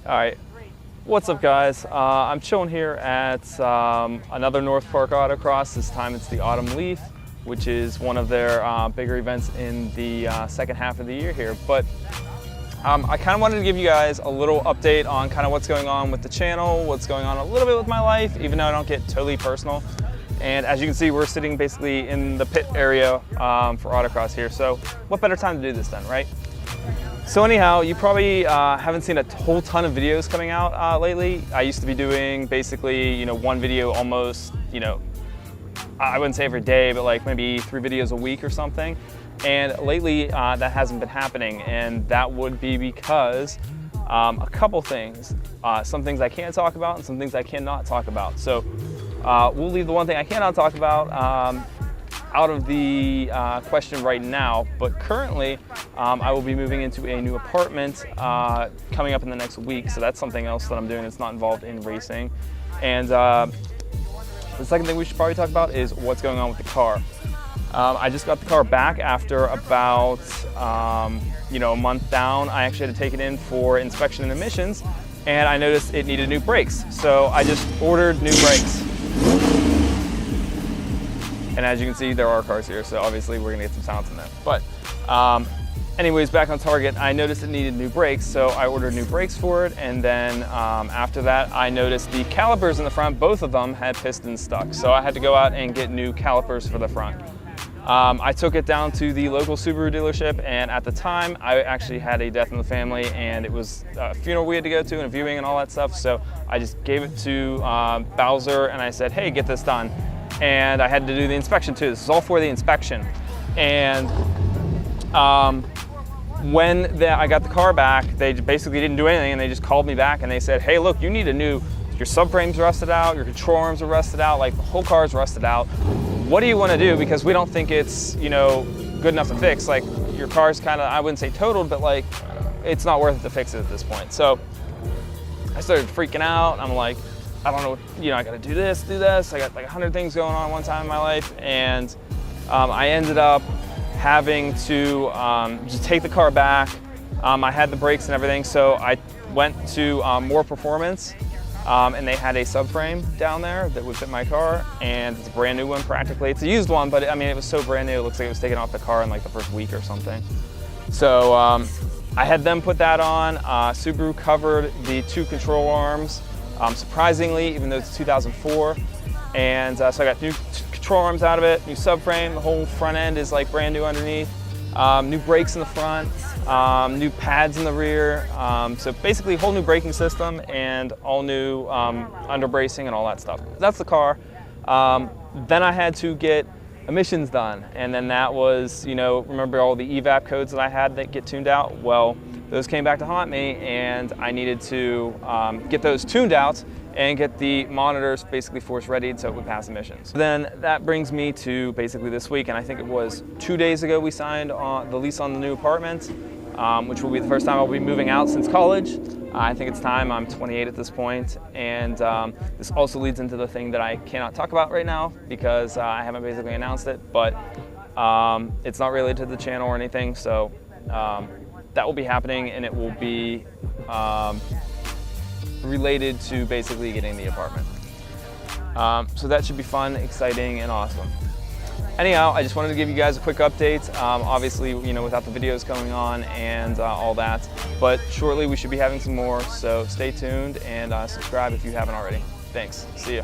All right, what's up guys? I'm chilling here at another North Park autocross. This time it's the Autumn Leaf, which is one of their bigger events in the second half of the year here. But I kind of wanted to give you guys a little update on kind of what's going on with the channel, what's going on a little bit with my life, even though I don't get totally personal. And as you can see, we're sitting basically in the pit area for autocross here. So what better time to do this then, right? So anyhow, you probably haven't seen a whole ton of videos coming out lately. I used to be doing basically, one video almost, I wouldn't say every day, but like maybe 3 videos a week or something. And lately that hasn't been happening, and that would be because a couple things. Some things I can talk about and some things I cannot talk about. So we'll leave the one thing I cannot talk about out of the question right now, but currently I will be moving into a new apartment coming up in the next week, so that's something else that I'm doing that's not involved in racing. And the second thing we should probably talk about is what's going on with the car. I just got the car back after about a month down. I actually had to take it in for inspection and emissions, and I noticed it needed new brakes, so I just ordered new brakes. And as you can see, there are cars here, so obviously we're gonna get some sounds in there. But anyways, back on target, I noticed it needed new brakes, so I ordered new brakes for it. And then after that, I noticed the calipers in the front, both of them had pistons stuck. So I had to go out and get new calipers for the front. I took it down to the local Subaru dealership, and at the time, I actually had a death in the family, and it was a funeral we had to go to and a viewing and all that stuff. So I just gave it to Bowser, and I said, hey, get this done. And I had to do the inspection too. This is all for the inspection. And when I got the car back, they basically didn't do anything, and they just called me back and they said, hey, look, you need a new, your subframe's rusted out, your control arms are rusted out, like the whole car's rusted out. What do you want to do? Because we don't think it's, good enough to fix. Like your car's kind of, I wouldn't say totaled, but like it's not worth it to fix it at this point. So I started freaking out. I'm like, I don't know, I gotta do this. I got like 100 things going on one time in my life. And I ended up having to just take the car back. I had the brakes and everything, so I went to More Performance, and they had a subframe down there that would fit my car, and it's a brand new one practically. It's a used one, but I mean, it was so brand new, it looks like it was taken off the car in like the first week or something. So I had them put that on. Subaru covered the 2 control arms. Surprisingly, even though it's 2004, and so I got new control arms out of it, new subframe, the whole front end is like brand new underneath, new brakes in the front, new pads in the rear, so basically whole new braking system and all new under bracing and all that stuff. That's the car. Then I had to get emissions done, and then that was, remember all the evap codes that I had that get tuned out? Well, those came back to haunt me, and I needed to get those tuned out and get the monitors basically force readied so it would pass emissions. Then that brings me to basically this week, and I think it was 2 days ago we signed on the lease on the new apartment, which will be the first time I'll be moving out since college. I think it's time. I'm 28 at this point, and this also leads into the thing that I cannot talk about right now because I haven't basically announced it, but it's not related to the channel or anything, so that will be happening, and it will be related to basically getting the apartment. So that should be fun, exciting, and awesome. Anyhow, I just wanted to give you guys a quick update. Obviously, without the videos going on and all that, but shortly we should be having some more, so stay tuned and subscribe if you haven't already. Thanks. See ya.